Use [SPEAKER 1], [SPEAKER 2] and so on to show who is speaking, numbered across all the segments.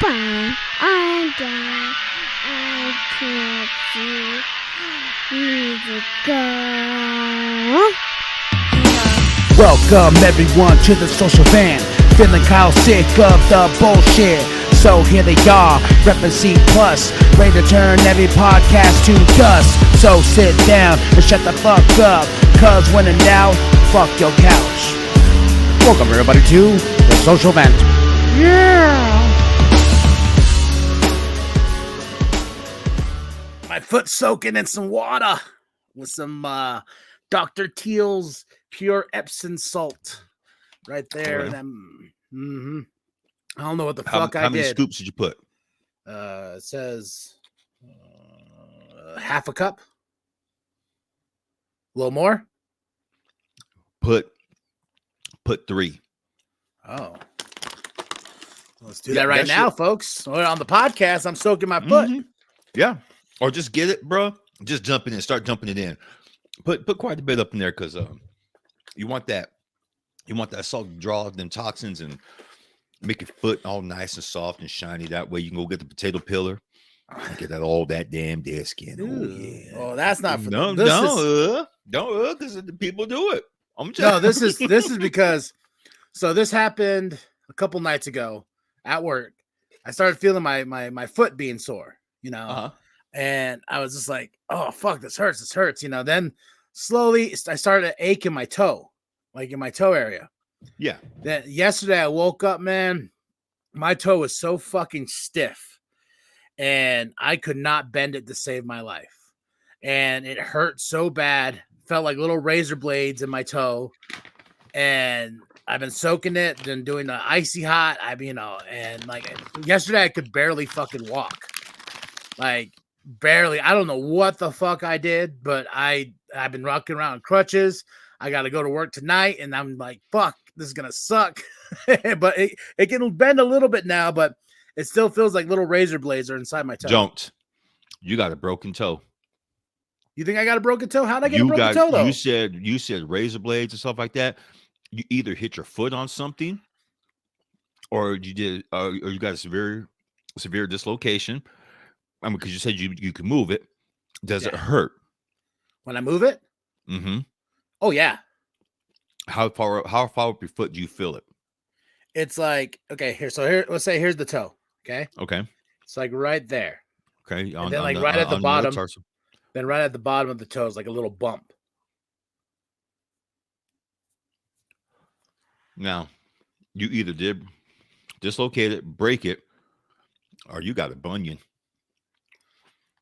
[SPEAKER 1] Bye. I'm done. I can't see. Need to go.
[SPEAKER 2] Welcome everyone to the social van. Feeling Kyle sick of the bullshit. So here they are, reppin' C+, ready to turn every podcast to dust. So sit down and shut the fuck up, cause when in doubt, fuck your couch. Welcome everybody to the social vent. Yeah! My foot's soaking in some water with some Dr. Teal's pure Epsom salt right there.
[SPEAKER 3] Oh, yeah.
[SPEAKER 2] I don't know what the fuck I did.
[SPEAKER 3] How many scoops did you put?
[SPEAKER 2] It says half a cup. A little more?
[SPEAKER 3] Put 3.
[SPEAKER 2] Oh. Let's do that right now, folks. On the podcast, I'm soaking my foot.
[SPEAKER 3] Mm-hmm. Yeah. Or just get it, bro. Just jump in and start jumping it in. Put quite a bit up in there because you want that salt to draw them toxins and make your foot all nice and soft and shiny. That way you can go get the potato peeler and get that all that damn dead skin.
[SPEAKER 2] Ooh.
[SPEAKER 3] Oh yeah.
[SPEAKER 2] Oh, that's not for
[SPEAKER 3] don't because the people do it.
[SPEAKER 2] No, this is because this happened a couple nights ago at work. I started feeling my foot being sore, and I was just like, oh fuck, this hurts, then slowly I started to ache in my toe, like in my toe area.
[SPEAKER 3] Yeah.
[SPEAKER 2] Then yesterday I woke up, man, my toe was so fucking stiff and I could not bend it to save my life. And it hurt so bad, felt like little razor blades in my toe. And I've been soaking it, then doing the icy hot. And like yesterday I could barely fucking walk. Like barely. I don't know what the fuck I did, but I've been rocking around in crutches. I got to go to work tonight, and I'm like, fuck, this is going to suck. But it can bend a little bit now, but it still feels like little razor blades are inside my toe.
[SPEAKER 3] Don't. You got a broken toe.
[SPEAKER 2] You think I got a broken toe? How'd I get a broken toe, though?
[SPEAKER 3] You said razor blades and stuff like that. You either hit your foot on something or you did, or you got a severe dislocation. I mean, because you said you can move it. Does it hurt?
[SPEAKER 2] When I move it?
[SPEAKER 3] Mm-hmm.
[SPEAKER 2] Oh, yeah.
[SPEAKER 3] How far up your foot do you feel it?
[SPEAKER 2] It's like, okay, here, let's say here's the toe. Okay.
[SPEAKER 3] Okay.
[SPEAKER 2] It's like right there.
[SPEAKER 3] Okay.
[SPEAKER 2] And then right at the bottom. Then right at the bottom of the toe is like a little bump.
[SPEAKER 3] Now, you either did dislocate it, break it, or you got a bunion.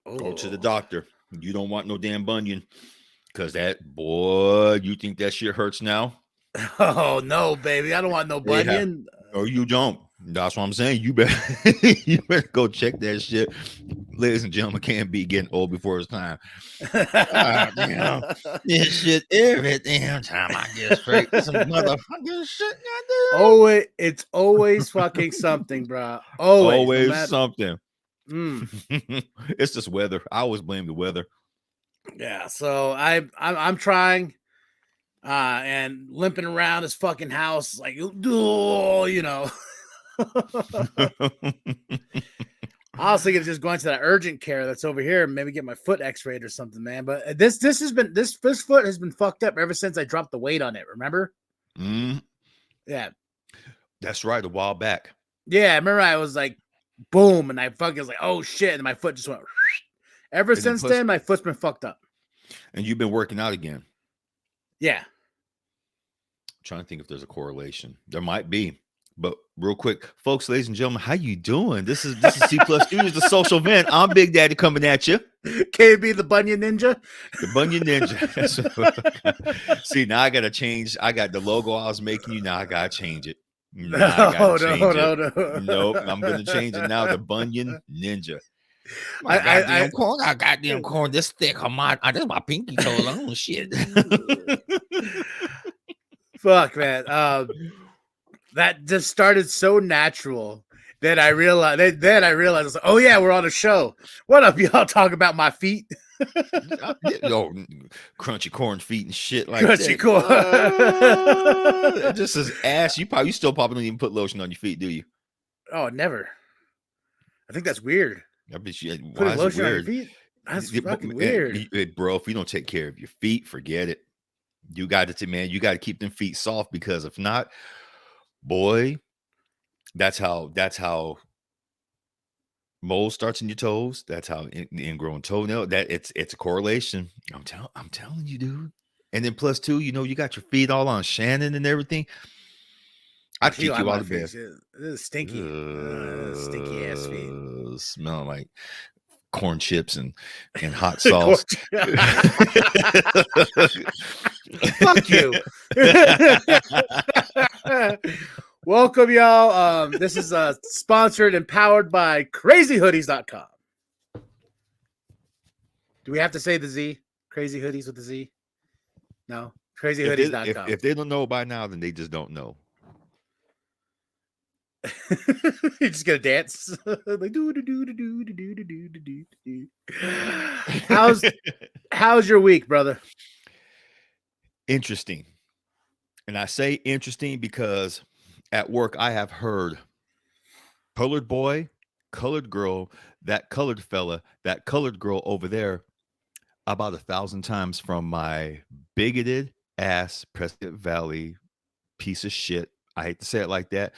[SPEAKER 3] Oh. Go to the doctor. You don't want no damn bunion. Because you think that shit hurts now?
[SPEAKER 2] Oh, no, baby. I don't want no bunion.
[SPEAKER 3] No, you don't. That's what I'm saying. You better go check that shit. Ladies and gentlemen, can't be getting old before his time. Damn. This shit every damn time I get straight. Some motherfucking shit.
[SPEAKER 2] Oh, it's always fucking something, bro.
[SPEAKER 3] Always something. It's just weather. I always blame the weather.
[SPEAKER 2] Yeah, so I'm trying and limping around this fucking house like I was thinking of just going to that urgent care that's over here and maybe get my foot x-rayed or something, man. But this foot has been fucked up ever since I dropped the weight on it, remember? Yeah.
[SPEAKER 3] That's right, a while back.
[SPEAKER 2] Yeah, I remember I was like boom and I fucking was like, oh shit, and my foot just went. Ever since then, my foot's been fucked up.
[SPEAKER 3] And you've been working out again.
[SPEAKER 2] Yeah.
[SPEAKER 3] I'm trying to think if there's a correlation. There might be. But real quick, folks, ladies and gentlemen, how you doing? This is C+ Studios, the social vent. I'm Big Daddy coming at you.
[SPEAKER 2] KB, the Bunion Ninja.
[SPEAKER 3] The Bunion Ninja. See, now I got to change. I got the logo I was making you. Now I got to change it.
[SPEAKER 2] No.
[SPEAKER 3] Nope, I'm going to change it now. The Bunion Ninja. I got goddamn corn this thick on my pinky toe alone. Shit.
[SPEAKER 2] Fuck, man. That just started so natural. Then I realized, I was like, oh yeah, we're on a show. What up, y'all? Talk about my feet.
[SPEAKER 3] Yo, crunchy corn feet and shit like
[SPEAKER 2] crunchy
[SPEAKER 3] that. Just as ass. You still probably don't even put lotion on your feet, do you?
[SPEAKER 2] Oh, never. I think that's weird.
[SPEAKER 3] I bet you. Why
[SPEAKER 2] Putting
[SPEAKER 3] is it
[SPEAKER 2] lotion on your
[SPEAKER 3] weird?
[SPEAKER 2] feet? That's
[SPEAKER 3] Yeah,
[SPEAKER 2] fucking weird.
[SPEAKER 3] bro. If you don't take care of your feet, forget it. You got to, man. You got to keep them feet soft because if not, boy, that's how mold starts in your toes. That's how ingrown toenail. That it's a correlation. I'm telling you, dude. And then plus two, you got your feet all on Shannon and everything.
[SPEAKER 2] Oh,
[SPEAKER 3] I'd
[SPEAKER 2] she
[SPEAKER 3] kick
[SPEAKER 2] like
[SPEAKER 3] you out
[SPEAKER 2] my
[SPEAKER 3] of
[SPEAKER 2] feet.
[SPEAKER 3] bed.
[SPEAKER 2] This is stinky. Stinky ass feet.
[SPEAKER 3] Smelling like corn chips and hot sauce.
[SPEAKER 2] Fuck you. Welcome, y'all. This is sponsored and powered by crazyhoodies.com. Do we have to say the Z? Crazy Hoodies with the Z? No. Crazyhoodies.com.
[SPEAKER 3] If they don't know by now, then they just don't know.
[SPEAKER 2] You're just gonna dance like do do do do do do do do do do. How's your week, brother?
[SPEAKER 3] Interesting. And I say interesting because at work I have heard colored boy, colored girl, that colored fella, that colored girl over there about 1,000 times from my bigoted ass Prescott Valley piece of shit. I hate to say it like that.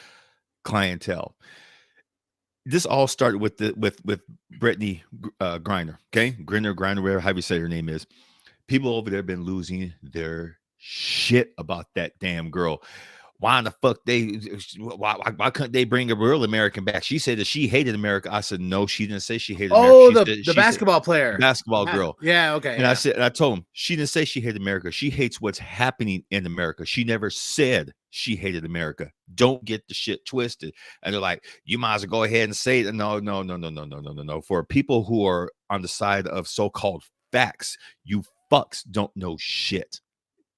[SPEAKER 3] Clientele. This all started with Brittany Griner, okay? Griner, whatever, however you say her name is. People over there have been losing their shit about that damn girl. Why in the fuck why couldn't they bring a real American back? She said that she hated America. I said, no, she didn't say she hated America.
[SPEAKER 2] Oh,
[SPEAKER 3] She
[SPEAKER 2] the basketball player.
[SPEAKER 3] Basketball girl.
[SPEAKER 2] Yeah, okay.
[SPEAKER 3] And yeah. I told him, she didn't say she hated America. She hates what's happening in America. She never said she hated America. Don't get the shit twisted. And they're like, you might as well go ahead and say it. No. For people who are on the side of so-called facts, you fucks don't know shit.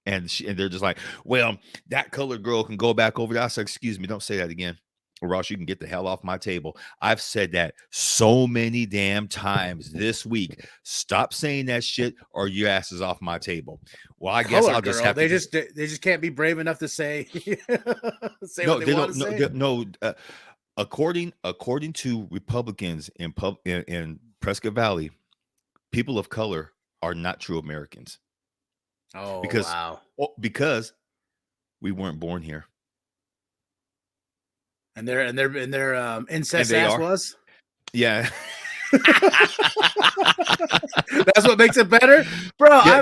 [SPEAKER 3] And they're just like, well, that colored girl can go back over there. I said, excuse me, don't say that again, or else you can get the hell off my table. I've said that so many damn times this week. Stop saying that shit, or your ass is off my table. Well, I guess I'll just have
[SPEAKER 2] to. They just can't be brave enough to say
[SPEAKER 3] no,
[SPEAKER 2] what they want to say.
[SPEAKER 3] No, according to Republicans in Prescott Valley, people of color are not true Americans.
[SPEAKER 2] Oh,
[SPEAKER 3] because we weren't born here.
[SPEAKER 2] And their incest ass was?
[SPEAKER 3] Yeah.
[SPEAKER 2] That's what makes it better? Bro, yeah,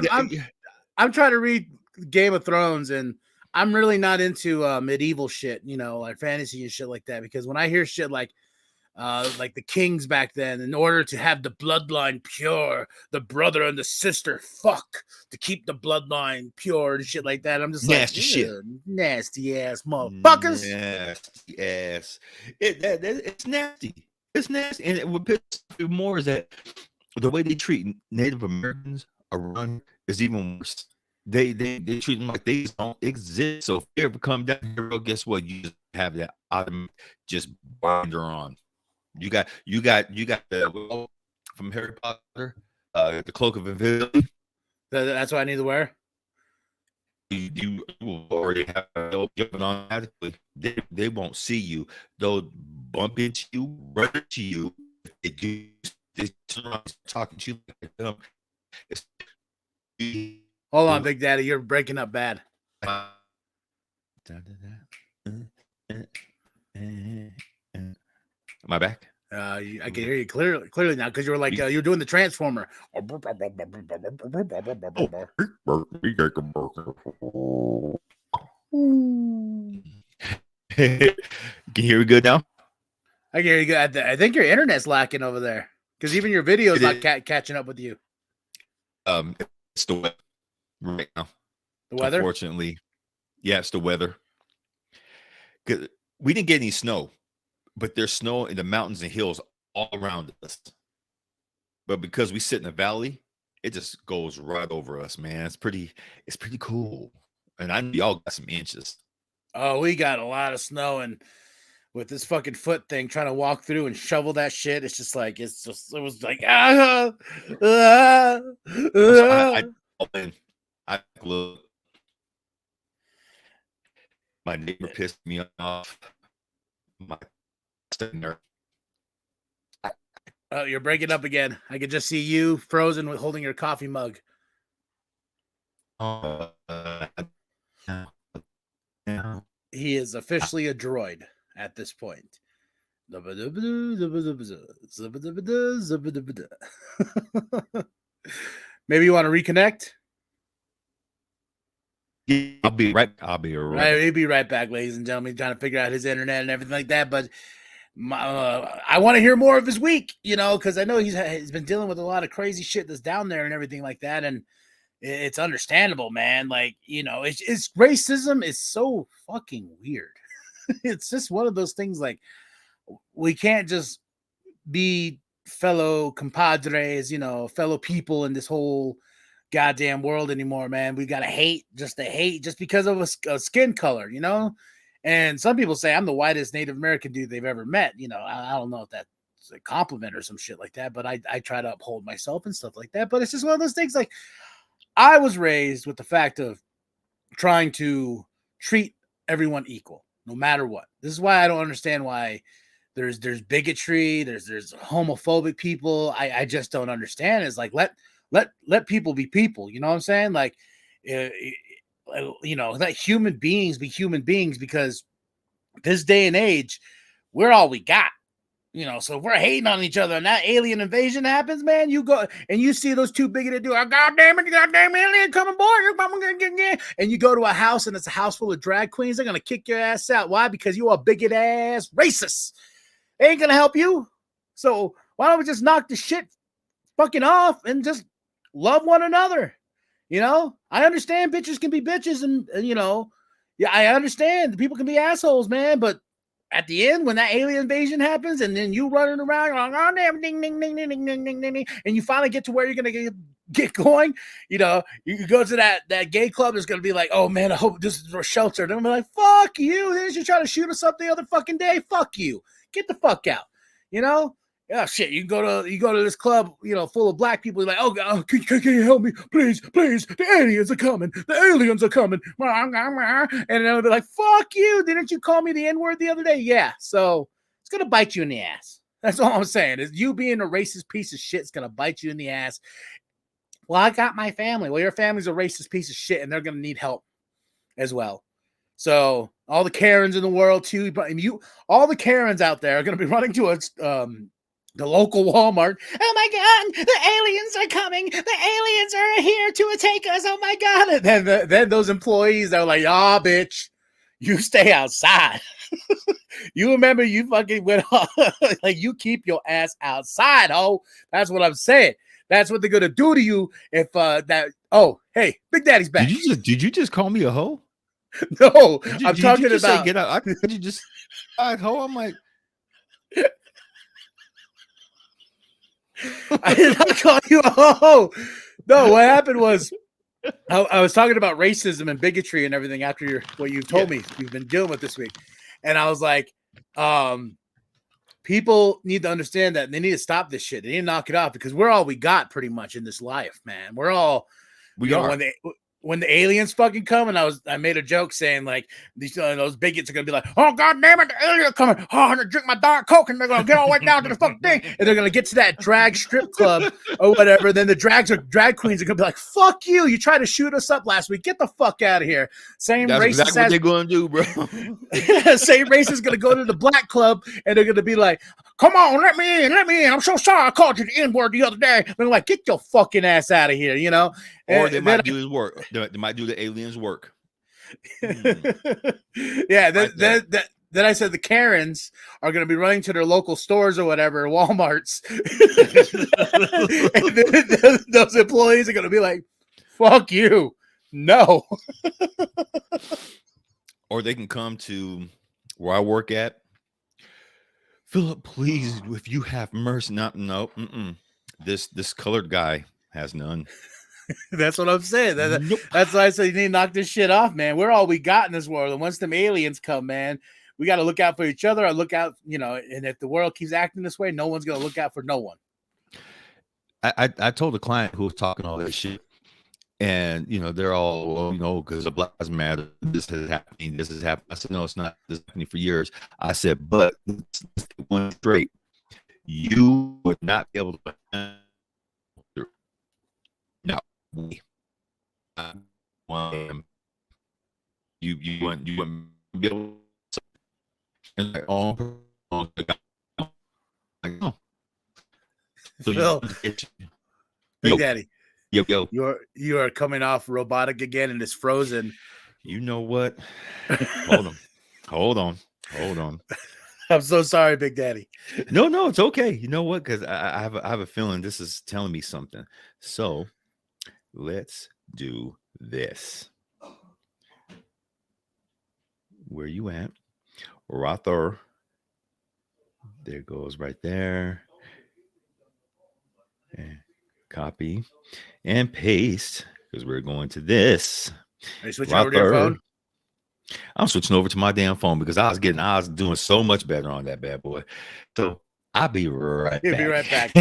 [SPEAKER 2] I'm trying to read Game of Thrones, and I'm really not into medieval shit, like fantasy and shit like that, because when I hear shit like the kings back then, in order to have the bloodline pure, the brother and the sister fuck to keep the bloodline pure and shit like that. I'm just
[SPEAKER 3] nasty shit,
[SPEAKER 2] nasty ass motherfuckers,
[SPEAKER 3] nasty ass. It's nasty. It's nasty, and what pisses me more is that the way they treat Native Americans around is even worse. They treat them like they don't exist. So if you ever come down here, well, guess what? You just have that automatic just binder on. You got the from Harry Potter, the cloak of invisibility.
[SPEAKER 2] That's what I need to wear.
[SPEAKER 3] You already have jumping automatically. They won't see you. They'll bump into you, run into you. They do. They talking to you.
[SPEAKER 2] Hold on, Big Daddy. You're breaking up bad.
[SPEAKER 3] Am I back?
[SPEAKER 2] I can hear you clearly now, because you were like you're doing the Transformer.
[SPEAKER 3] Can you hear me good now?
[SPEAKER 2] I can hear you good. I think your internet's lacking over there, because even your video's not catching up with you.
[SPEAKER 3] It's the weather right now.
[SPEAKER 2] The weather?
[SPEAKER 3] Unfortunately, yeah, it's the weather. We didn't get any snow, but there's snow in the mountains and hills all around us. But because we sit in a valley, it just goes right over us, man. It's pretty cool. And I know y'all got some inches.
[SPEAKER 2] Oh, we got a lot of snow, and with this fucking foot thing, trying to walk through and shovel that shit, it was like
[SPEAKER 3] I look. My neighbor pissed me off.
[SPEAKER 2] Oh, you're breaking up again. I could just see you frozen with holding your coffee mug. He is officially a droid at this point. Maybe you want to reconnect?
[SPEAKER 3] I'll be right.
[SPEAKER 2] He'll be right back, ladies and gentlemen, trying to figure out his internet and everything like that. But I want to hear more of his week, because I know he's been dealing with a lot of crazy shit that's down there and everything like that. And it's understandable, man. Like, it's racism is so fucking weird. It's just one of those things. Like, we can't just be fellow compadres, fellow people in this whole goddamn world anymore, man. We gotta hate just because of a skin color, And some people say I'm the whitest Native American dude they've ever met. I don't know if that's a compliment or some shit like that, but I try to uphold myself and stuff like that. But it's just one of those things. Like, I was raised with the fact of trying to treat everyone equal, no matter what. This is why I don't understand why there's bigotry, there's homophobic people. I just don't understand. It's like, let people be people. You know what I'm saying? Like, let human beings be human beings, because this day and age, we're all we got. So if we're hating on each other and that alien invasion happens, man, you go and you see those two bigoted dudes, goddamn alien coming, boy, and you go to a house and it's a house full of drag queens, they're gonna kick your ass out. Why? Because you are a bigot ass racist. They ain't gonna help you. So why don't we just knock the shit fucking off and just love one another? I understand bitches can be bitches, and yeah, I understand people can be assholes, man, but at the end, when that alien invasion happens, and then you running around, you're like, oh damn, ding, ding, ding, ding, ding, ding, ding, ding, and you finally get to where you're gonna get going, you go to that gay club, is gonna be like, oh man, I hope this is a shelter. They're gonna be like, fuck you, didn't you try to shoot us up the other fucking day? Fuck you, get the fuck out, Yeah, shit. You go to this club, full of black people. You're like, oh God, can you help me, please? The aliens are coming. And they'll be like, fuck you. Didn't you call me the N-word the other day? Yeah. So it's gonna bite you in the ass. That's all I'm saying. Is you being a racist piece of shit is gonna bite you in the ass. Well, I got my family. Well, your family's a racist piece of shit, and they're gonna need help as well. So all the Karens in the world too, all the Karens out there are gonna be running to the local Walmart. Oh my God, the aliens are coming. The aliens are here to take us. Oh my God. And then those employees are like, oh, bitch, you stay outside. You remember you fucking went off. Like, you keep your ass outside, ho. That's what I'm saying. That's what they're going to do to you if hey, Big Daddy's back.
[SPEAKER 3] Did you just call me a hoe?
[SPEAKER 2] No, I'm talking about.
[SPEAKER 3] Say, get out. Did you just hoe? I'm like,
[SPEAKER 2] I did not call you a hoe. No, what happened was I was talking about racism and bigotry and everything after what you told me you've been dealing with this week. And I was like, people need to understand that they need to stop this shit. They need to knock it off, because we're all we got pretty much in this life, man. We're all, when the aliens fucking come, and I made a joke saying, like, those bigots are gonna be like, oh God damn it, the aliens coming! Oh, I'm gonna drink my Diet Coke, and they're gonna get all the way down to the fucking thing, and they're gonna get to that drag strip club or whatever. Then the drag queens are gonna be like, fuck you! You tried to shoot us up last week. Get the fuck out of here. That's
[SPEAKER 3] exactly what they're gonna do, bro.
[SPEAKER 2] Same race is gonna go to the black club, and they're gonna be like, come on, let me in. I'm so sorry I called you the N-word the other day. They're like, get your fucking ass out of here,
[SPEAKER 3] Or they might do his work. They might do the aliens' work.
[SPEAKER 2] Yeah. Then I said the Karens are going to be running to their local stores or whatever, Walmarts. And then those employees are going to be like, fuck you. No.
[SPEAKER 3] Or they can come to where I work at. Philip, please, if you have mercy. No. This colored guy has none.
[SPEAKER 2] That's what I'm saying. That's why I said you need to knock this shit off, man. We're all we got in this world. And once them aliens come, man, we got to look out for each other. I look out, and if the world keeps acting this way, no one's going to look out for no one.
[SPEAKER 3] I told a client who was talking all this shit, and, they're all, because the Black Lives Matter, this is happening. I said, no, it's not. This is happening for years. I said, but let's get one straight. You would not be able to. No, you wouldn't be able to. And like, oh, like, oh. So
[SPEAKER 2] Phil, Big
[SPEAKER 3] yo,
[SPEAKER 2] Daddy,
[SPEAKER 3] yo,
[SPEAKER 2] you are coming off robotic again, and it's frozen.
[SPEAKER 3] you know what? Hold on.
[SPEAKER 2] I'm so sorry, Big Daddy.
[SPEAKER 3] No, it's okay. You know what? Because I have a feeling this is telling me something. So let's do this. Where you at? Rother. There goes right there. And copy and paste because we're going to this.
[SPEAKER 2] Are you switching over to your phone?
[SPEAKER 3] I'm switching over to my damn phone because I was doing so much better on that bad boy. So I'll be right
[SPEAKER 2] You'll
[SPEAKER 3] back.
[SPEAKER 2] be right back.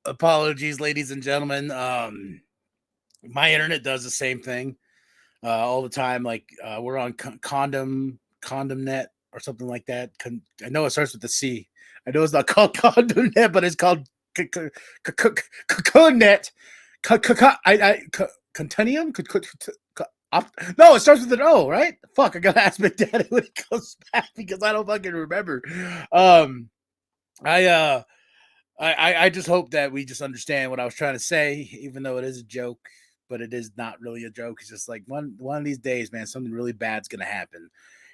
[SPEAKER 2] Apologies, ladies and gentlemen. My internet does the same thing all the time. Like we're on condom net or something like that. I know it starts with the C. I know it's not called condom net, but it's called net. Continuum. No, it starts with an O, right? Fuck, I gotta ask my daddy when he comes back because I don't fucking remember. I just hope that we just understand what I was trying to say, even though it is a joke, but it is not really a joke. It's just like one of these days, man, something really bad's gonna happen,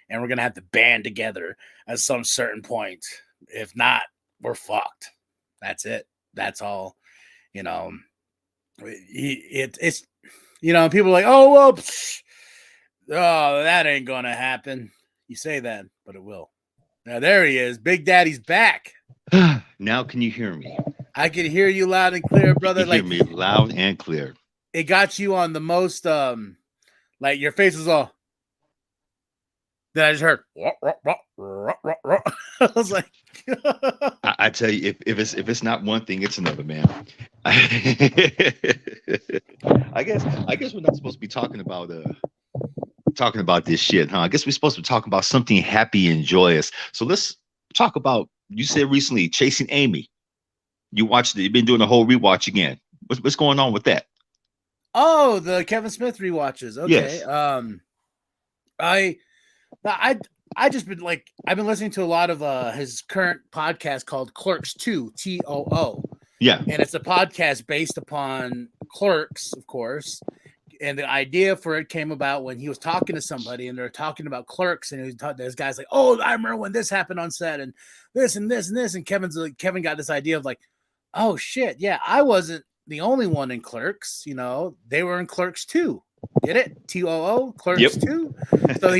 [SPEAKER 2] and we're gonna have to band together at some certain point. If not, we're fucked. That's it. That's all. You know, it's people are like, oh well, that ain't gonna happen. You say that, but it will. Now there he is. Big Daddy's back.
[SPEAKER 3] Now can you hear me?
[SPEAKER 2] I can hear you loud and clear, brother.
[SPEAKER 3] Hear me loud and clear.
[SPEAKER 2] It got you on the most like your face was all. Then I just heard. I was like,
[SPEAKER 3] I tell you, if it's not one thing, it's another, man. I guess we're not supposed to be talking about this shit, huh? I guess we're supposed to be talking about something happy and joyous. So let's talk about. You said recently, Chasing Amy. You've been doing a whole rewatch again. What's going on with that?
[SPEAKER 2] Oh, the Kevin Smith rewatches. Okay.
[SPEAKER 3] Yes.
[SPEAKER 2] I just been like, I've been listening to a lot of his current podcast called Clerks 2, TOO.
[SPEAKER 3] Yeah.
[SPEAKER 2] And it's a podcast based upon Clerks, of course. And the idea for it came about when he was talking to somebody and they're talking about Clerks, and there's guys like, oh, I remember when this happened on set and this and this and this. And Kevin got this idea of like, oh shit, yeah, I wasn't the only one in Clerks. They were in Clerks 2. Get it? TOO, Clerks 2. So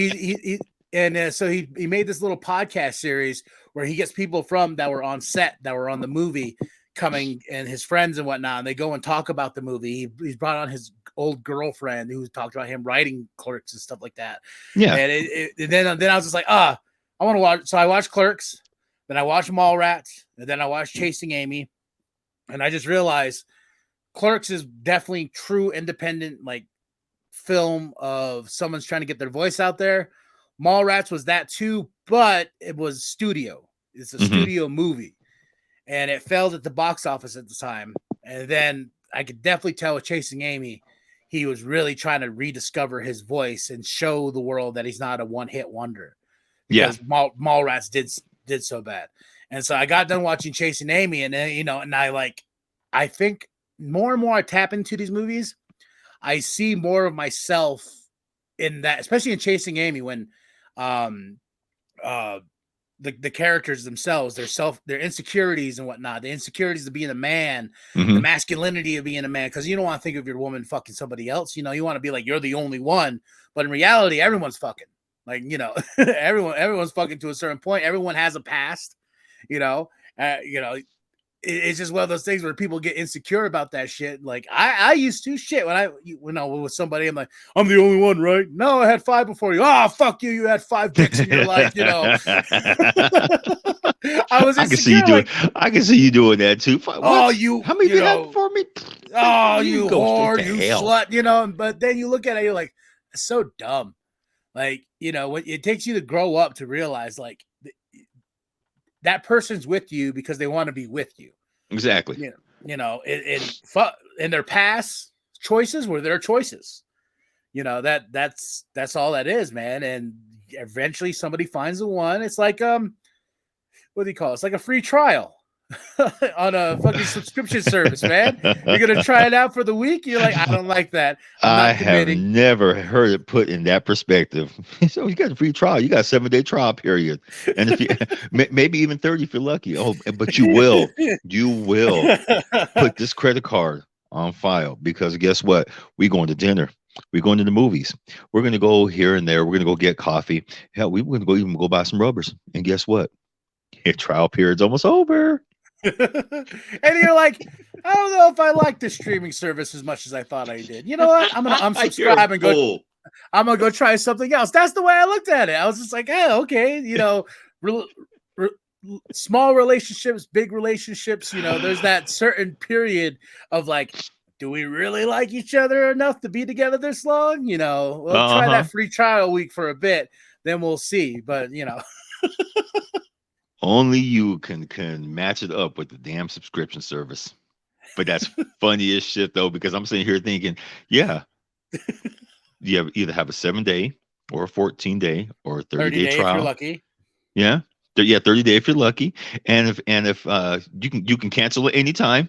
[SPEAKER 2] he made this little podcast series where he gets people that were on set, that were on the movie, coming, and his friends and whatnot, and they go and talk about the movie. He's brought on his old girlfriend who talked about him writing Clerks and stuff like that.
[SPEAKER 3] Yeah.
[SPEAKER 2] And then I was just like, I want to watch. So I watched Clerks, then I watched Mallrats, and then I watched Chasing Amy, and I just realized Clerks is definitely true independent like film of someone's trying to get their voice out there. Mallrats was that too, but it was studio. It's a studio movie. And it failed at the box office at the time. And then I could definitely tell with Chasing Amy, he was really trying to rediscover his voice and show the world that he's not a one-hit wonder. Because Mallrats did so bad. And so I got done watching Chasing Amy, and then, and I think more and more I tap into these movies, I see more of myself in that, especially in Chasing Amy, when the characters themselves, their insecurities and whatnot, the insecurities of being a man, the masculinity of being a man, because you don't want to think of your woman fucking somebody else. You want to be like, you're the only one, but in reality, everyone's fucking. Like, everyone's fucking to a certain point. Everyone has a past. It's just one of those things where people get insecure about that shit. Like I used to when I was with somebody, I'm like, I'm the only one, right? No, I had 5 before you. Oh, fuck you. You had 5 dicks in your life, I was insecure.
[SPEAKER 3] I can see you doing that too. What?
[SPEAKER 2] Oh,
[SPEAKER 3] how many did that before me?
[SPEAKER 2] Oh, you whore, you slut, But then you look at it, you're like, it's so dumb. Like, it takes you to grow up to realize, like, that person's with you because they want to be with you.
[SPEAKER 3] Exactly.
[SPEAKER 2] In their past choices were their choices. That's all that is, man. And eventually somebody finds the one. It's like what do you call it? It's like a free trial on a fucking subscription service, man. You're gonna try it out for the week. You're like, I don't like that. I'm
[SPEAKER 3] I
[SPEAKER 2] not
[SPEAKER 3] have
[SPEAKER 2] committing.
[SPEAKER 3] never heard it put in that perspective. So you got a free trial. You got a 7-day trial period, and if you maybe even 30 if you're lucky. Oh, but you will put this credit card on file because guess what? We going to dinner. We're going to the movies. We're going to go here and there. We're going to go get coffee. Hell, we're going to go buy some rubbers. And guess what? Your trial period's almost over.
[SPEAKER 2] And you're like, I don't know if I like this streaming service as much as I thought I did. You know what? I'm gonna unsubscribe and go. I'm gonna go try something else. That's the way I looked at it. I was just like, oh, okay, small relationships, big relationships. There's that certain period of like, do we really like each other enough to be together this long? We'll try that free trial week for a bit, then we'll see. But
[SPEAKER 3] only you can match it up with the damn subscription service. But that's funny as shit though, because I'm sitting here thinking, yeah, you either have a 7-day or a 14-day or a 30-day trial.
[SPEAKER 2] If you're lucky.
[SPEAKER 3] Yeah. 30-day if you're lucky. And if you can cancel it anytime.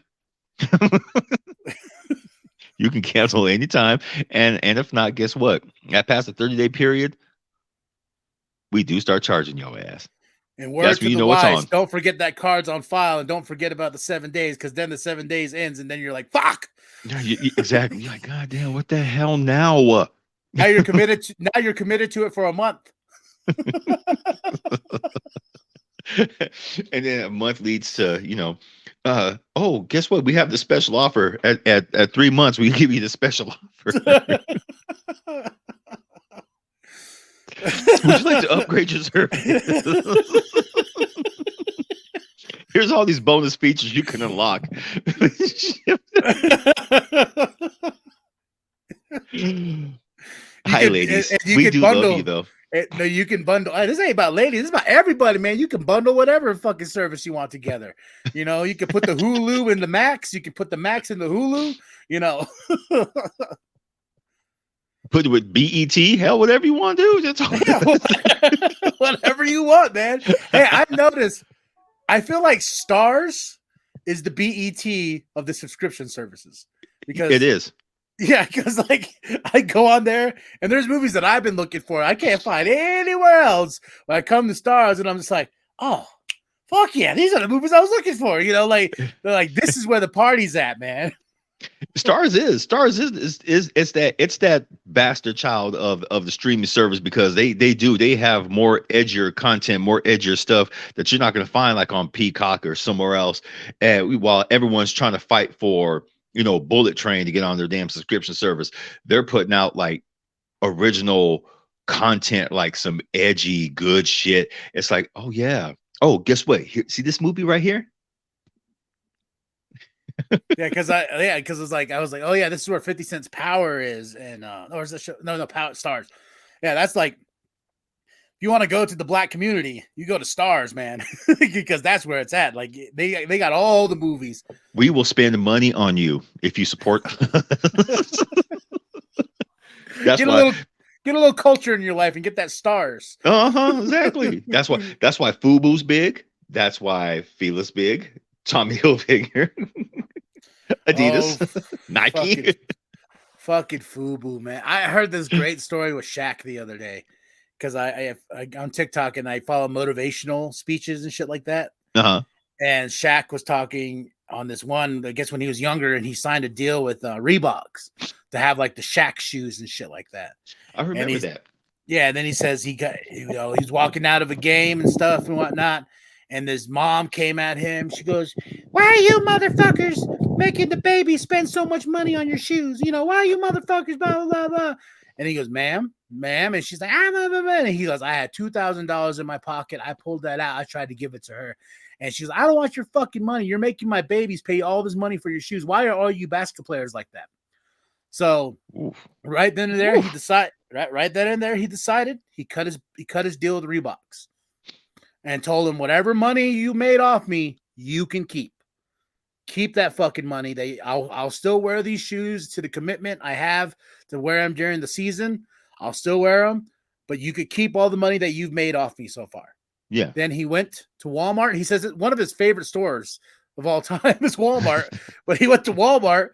[SPEAKER 3] You can cancel anytime. And if not, guess what? At past the 30-day period, we do start charging your ass.
[SPEAKER 2] And word to the wise, don't forget that card's on file, and don't forget about the 7 days, because then the 7 days ends, and then you're like, "Fuck!"
[SPEAKER 3] Yeah, exactly. You're like, God damn, what the hell now?
[SPEAKER 2] Now you're committed. Now you're committed to it for a month.
[SPEAKER 3] And then a month leads to, oh, guess what? We have the special offer at 3 months. We give you the special offer. Would you like to upgrade your service? Here's all these bonus features you can unlock. Hi, ladies. We do love you, though.
[SPEAKER 2] No, you can bundle. This ain't about ladies. This is about everybody, man. You can bundle whatever fucking service you want together. You can put the Hulu in the Max. You can put the Max in the Hulu.
[SPEAKER 3] Put it with BET, hell, whatever you want to do. Just
[SPEAKER 2] whatever you want, man. Hey, I've noticed. I feel like Stars is the BET of the subscription services because
[SPEAKER 3] it is.
[SPEAKER 2] Yeah, because like I go on there and there's movies that I've been looking for. I can't find anywhere else. When I come to Stars and I'm just like, oh, fuck yeah, these are the movies I was looking for. They're like, this is where the party's at, man.
[SPEAKER 3] Stars is it's that bastard child of the streaming service because they have more edgier content, more edgier stuff that you're not going to find like on Peacock or somewhere else. And while everyone's trying to fight for Bullet Train to get on their damn subscription service, they're putting out like original content, like some edgy good shit. It's like, oh yeah, oh guess what? Here, see this movie right here.
[SPEAKER 2] because it's like I was like, oh yeah, this is where 50 Cent's Power is, and or is the show? No, Power Stars. Yeah, that's like if you want to go to the black community, you go to Stars, man, because that's where it's at. Like they got all the movies.
[SPEAKER 3] We will spend money on you if you support. That's why.
[SPEAKER 2] Get a little culture in your life and get that Stars.
[SPEAKER 3] Exactly. That's why Fubu's big. That's why Fila's big. Tommy Hilfiger, Adidas, Nike.
[SPEAKER 2] Fucking Fubu, man. I heard this great story with Shaq the other day because I on TikTok and I follow motivational speeches and shit like that. And Shaq was talking on this one, I guess when he was younger, and he signed a deal with Reeboks to have like the Shaq shoes and shit like that.
[SPEAKER 3] I remember that.
[SPEAKER 2] Yeah, and then he says he's walking out of a game and stuff and whatnot. And his mom came at him. She goes, "Why are you motherfuckers making the baby spend so much money on your shoes? Why are you motherfuckers blah, blah, blah, blah?" And he goes, ma'am. And she's like, blah, blah, blah. And he goes, I had $2,000 in my pocket. I pulled that out. I tried to give it to her. And she's like, I don't want your fucking money. You're making my babies pay all this money for your shoes. Why are all you basketball players like that? So right then and there, he decided he cut his deal with Reeboks. and told him, whatever money you made off me, you can keep. Keep that fucking money. I'll still wear these shoes to the commitment I have to wear them during the season. I'll still wear them, but you could keep all the money that you've made off me so far.
[SPEAKER 3] Yeah.
[SPEAKER 2] Then he went to Walmart. He says that one of his favorite stores of all time is Walmart, but he went to Walmart.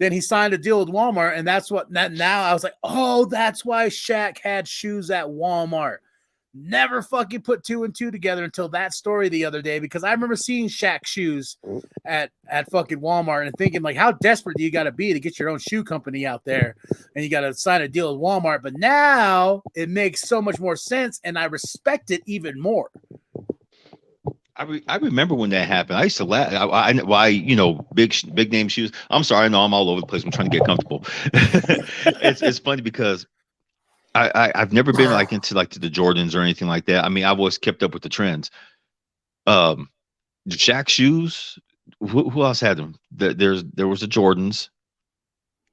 [SPEAKER 2] Then he signed a deal with Walmart, and that's what. Now I was like, oh, that's why Shaq had shoes at Walmart. Never fucking put 2 and 2 together until that story the other day, because I remember seeing Shaq shoes at fucking Walmart and thinking, like, how desperate do you got to be to get your own shoe company out there, and you got to sign a deal with Walmart? But now it makes so much more sense, and I respect it even more.
[SPEAKER 3] I remember when that happened. I used to laugh. Why big name shoes. I'm sorry, I know I'm all over the place. I'm trying to get comfortable. It's funny because I've never been like into like to the Jordans or anything like that. I mean, I've always kept up with the trends. The Shaq shoes. Who else had them? There was the Jordans.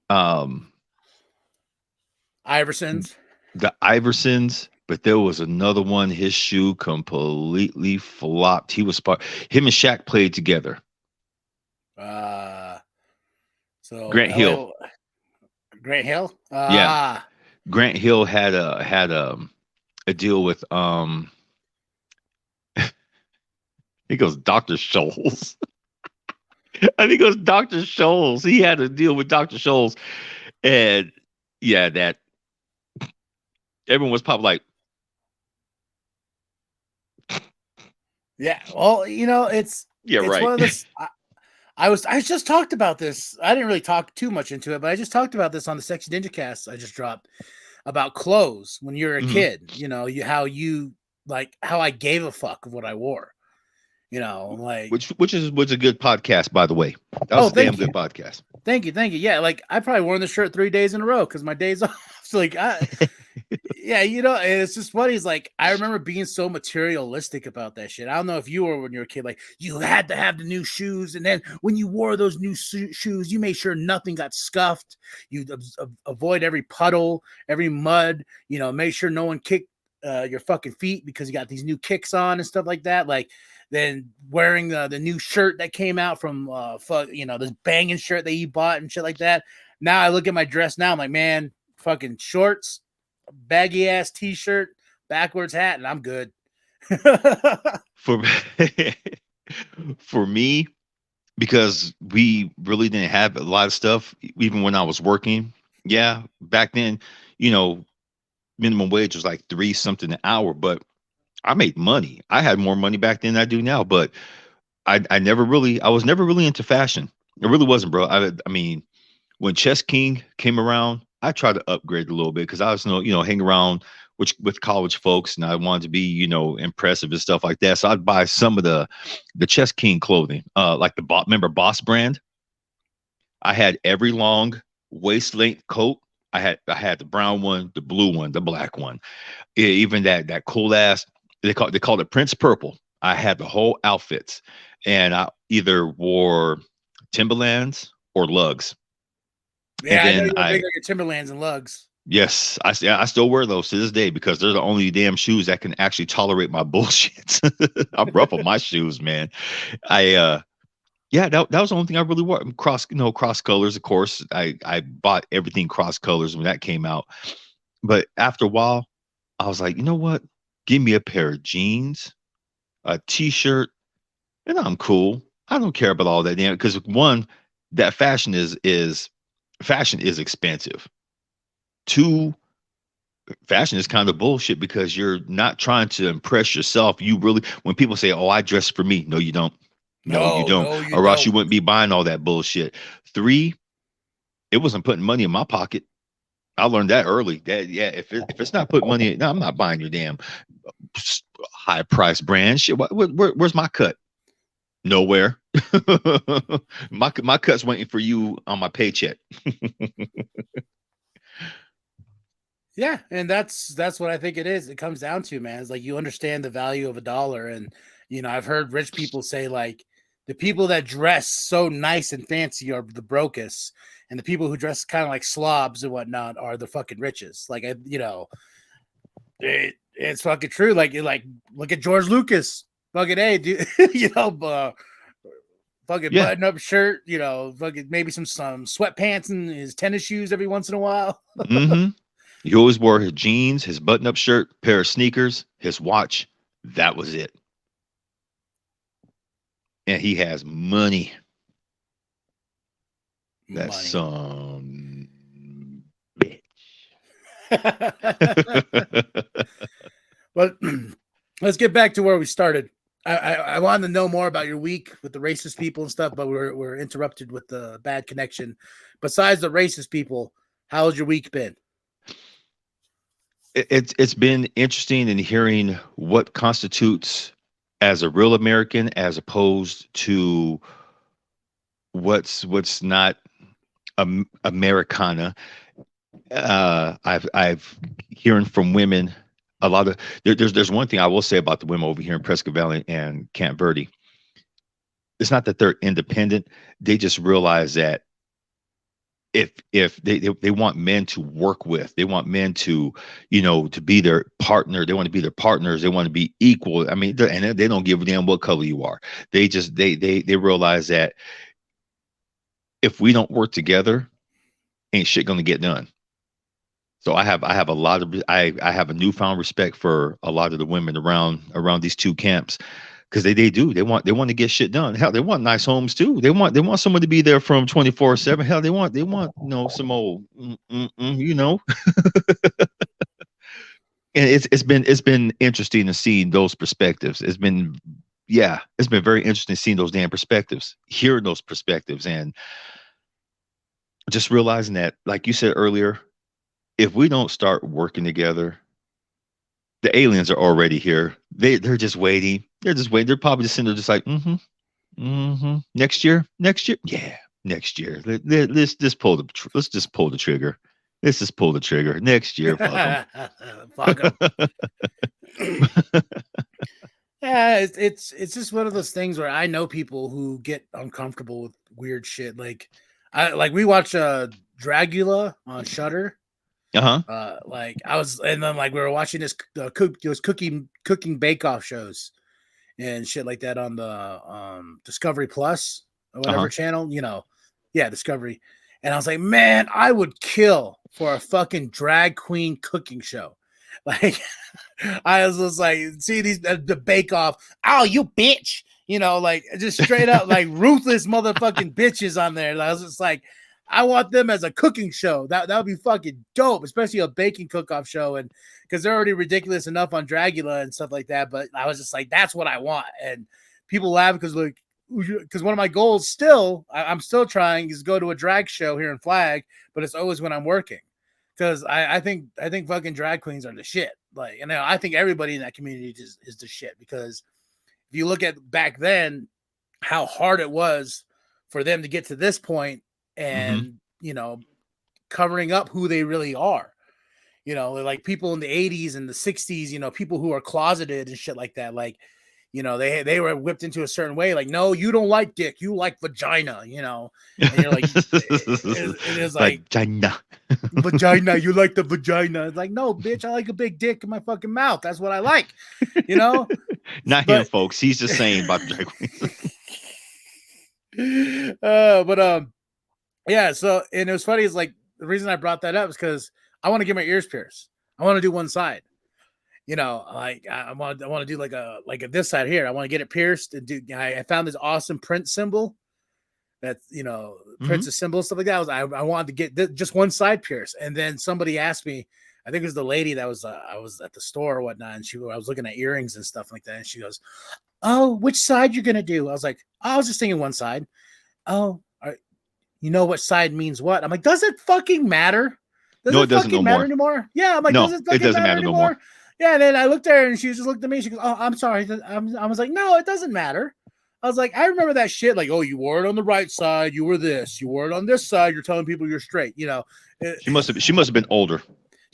[SPEAKER 2] Iversons.
[SPEAKER 3] The Iversons, but there was another one. His shoe completely flopped. Him and Shaq played together.
[SPEAKER 2] So
[SPEAKER 3] Grant Hill.
[SPEAKER 2] Grant Hill.
[SPEAKER 3] Yeah. Grant Hill had a deal with he goes Dr. Scholl's. I think it was Dr. Scholl's. He had a deal with Dr. Scholl's, and yeah, that everyone was probably like,
[SPEAKER 2] yeah. Well, it's
[SPEAKER 3] right.
[SPEAKER 2] One of this. I just talked about this. I didn't really talk too much into it, but I just talked about this on the Sexy Ninja Cast I just dropped about clothes when you're a kid. How I gave a fuck of what I wore. Like
[SPEAKER 3] which was a good podcast, by the way. That was a damn good podcast.
[SPEAKER 2] Thank you. Yeah, like I probably worn the shirt 3 days in a row because my days off. So like, yeah, it's just funny. It's like I remember being so materialistic about that shit. I don't know if you were when you were a kid. Like you had to have the new shoes, and then when you wore those new shoes, you made sure nothing got scuffed. You avoid every puddle, every mud. Make sure no one kicked your fucking feet because you got these new kicks on and stuff like that. Like. Then wearing the new shirt that came out from this banging shirt that you bought and shit like that. Now I look at my dress now, I'm like, man, fucking shorts, baggy ass t-shirt, backwards hat, and I'm good.
[SPEAKER 3] For me, because we really didn't have a lot of stuff, even when I was working. Yeah, back then, minimum wage was like $3 something an hour, but I made money. I had more money back then than I do now, but I was never really into fashion. It really wasn't, bro. I mean, when Chess King came around, I tried to upgrade a little bit because I was, hanging around with college folks, and I wanted to be, impressive and stuff like that. So I'd buy some of the Chess King clothing, like remember Boss brand. I had every long waist length coat. I had the brown one, the blue one, the black one, even that cool ass. They called it Prince Purple. I had the whole outfits, and I either wore Timberlands or lugs.
[SPEAKER 2] Yeah, I know you're big on your Timberlands and lugs.
[SPEAKER 3] Yes, I still wear those to this day because they're the only damn shoes that can actually tolerate my bullshit. I'm rough on my shoes, man. That was the only thing I really wore. Cross colors, of course. I bought everything cross colors when that came out. But after a while, I was like, you know what? Give me a pair of jeans, a t-shirt, and I'm cool. I don't care about all that damn, because one, that fashion is expensive. Two, fashion is kind of bullshit because you're not trying to impress yourself. You really, when people say, "Oh, I dress for me," no, you don't. No, you don't. Or else you wouldn't be buying all that bullshit. Three, it wasn't putting money in my pocket. I learned that early. That if it's not putting money, no, I'm not buying your damn high price brand shit. Where's my cut? Nowhere. my cut's waiting for you on my paycheck.
[SPEAKER 2] Yeah, and that's what I think it is. It comes down to, man. It's like you understand the value of a dollar, and I've heard rich people say like the people that dress so nice and fancy are the brokest, and the people who dress kind of like slobs and whatnot are the fucking richest. Like it's It's fucking true. Like look at George Lucas. Fucking hey, dude, fucking
[SPEAKER 3] Yeah.
[SPEAKER 2] button up shirt. Fucking maybe some sweatpants and his tennis shoes every once in a while.
[SPEAKER 3] Mm-hmm. He always wore his jeans, his button-up shirt, pair of sneakers, his watch. That was it. And he has money. That's
[SPEAKER 2] Money.
[SPEAKER 3] some bitch.
[SPEAKER 2] But let's get back to where we started. I wanted to know more about your week with the racist people and stuff, but we're interrupted with the bad connection. Besides the racist people, how's your week been?
[SPEAKER 3] It's been interesting in hearing what constitutes as a real American as opposed to what's not Americana. I've hearing from women a lot of there's one thing I will say about the women over here in Prescott Valley and Camp Verde. It's not that they're independent; they just realize that if they want men to work with, they want men to to be their partner. They want to be their partners. They want to be equal. I mean, and they don't give a damn what color you are. They just they realize that if we don't work together, ain't shit gonna get done. So I have a lot of I have a newfound respect for a lot of the women around these two camps because they want to get shit done. Hell, they want nice homes too. They want someone to be there from 24/7. Hell, they want some old And it's been interesting to see those perspectives. It's been very interesting seeing those damn perspectives, hearing those perspectives, and just realizing that, like you said earlier, if we don't start working together, the aliens are already here. They're just waiting. They're just waiting. They're probably just sitting there just like, next year, yeah, next year. Let's just pull the trigger. Let's just pull the trigger next year. Fuck 'em.
[SPEAKER 2] Fuck 'em. Yeah, it's just one of those things where I know people who get uncomfortable with weird shit. Like we watch Dragula on Shudder. Like I was, and then like we were watching those cooking bake-off shows and shit like that on the Discovery Plus or whatever channel, Discovery. And I was like, man, I would kill for a fucking drag queen cooking show. Like I was just like, see these the bake-off, oh you bitch, like just straight up like ruthless motherfucking bitches on there. And I was just like, I want them as a cooking show. That would be fucking dope, especially a baking cook-off show. And because they're already ridiculous enough on Dragula and stuff like that. But I was just like, that's what I want. And people laugh because one of my goals still, I'm still trying, is go to a drag show here in Flag, but it's always when I'm working. Because I think fucking drag queens are the shit. Like, and I think everybody in that community is the shit. Because if you look at back then, how hard it was for them to get to this point, and covering up who they really are, like people in the 80s and the 60s, people who are closeted and shit like that, like they were whipped into a certain way, like, no, you don't like dick, you like vagina, and you're like it is like vagina, you like the vagina. It's like, no bitch, I like a big dick in my fucking mouth, that's what I like.
[SPEAKER 3] Not him, folks, he's just saying about the drag queen.
[SPEAKER 2] Yeah, so, and it was funny, is like the reason I brought that up is because I want to get my ears pierced. I want to do one side. Like I want to do like a this side here. I want to get it pierced and do. I found this awesome Prince symbol. That's Prince's symbol, stuff like that. I wanted to get just one side pierced, and then somebody asked me. I think it was the lady that was I was at the store or whatnot, and I was looking at earrings and stuff like that, and she goes, "Oh, which side you're gonna do?" I was like, "I was just thinking one side." "Oh, you know what side means what?" I'm like, does it fucking matter?
[SPEAKER 3] No, it doesn't
[SPEAKER 2] fucking matter anymore? Yeah, I'm like,
[SPEAKER 3] no,
[SPEAKER 2] does it fucking
[SPEAKER 3] doesn't
[SPEAKER 2] matter
[SPEAKER 3] matter no
[SPEAKER 2] anymore?
[SPEAKER 3] more.
[SPEAKER 2] Yeah, and then I looked at her and she just looked at me. She goes, "Oh, I'm sorry." I was like, no, it doesn't matter. I was like, I remember that shit. Like, oh, you wore it on the right side. You were this. You wore it on this side. You're telling people you're straight.
[SPEAKER 3] She must have been older.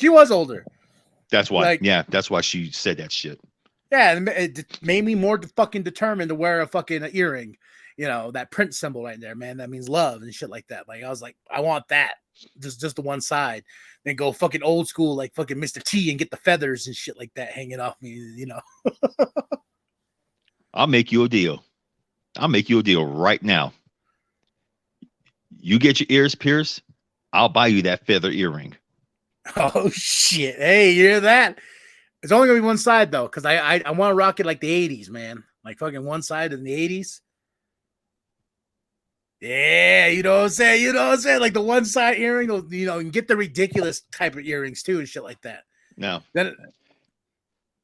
[SPEAKER 2] She was older.
[SPEAKER 3] That's why. That's why she said that shit.
[SPEAKER 2] Yeah, it made me more fucking determined to wear a fucking earring. That Prince symbol right there, man. That means love and shit like that. Like, I was like, I want that. just the one side. Then go fucking old school like fucking Mr. T and get the feathers and shit like that hanging off me.
[SPEAKER 3] I'll make you a deal. I'll make you a deal right now. You get your ears pierced, I'll buy you that feather earring.
[SPEAKER 2] Oh shit! Hey, you hear that? It's only gonna be one side though, because I want to rock it like the '80s, man. Like fucking one side in the '80s. Yeah, you know what I'm saying. You know what I'm saying. Like the one side earring, you know, and get the ridiculous type of earrings too and shit like that.
[SPEAKER 3] Now,
[SPEAKER 2] Then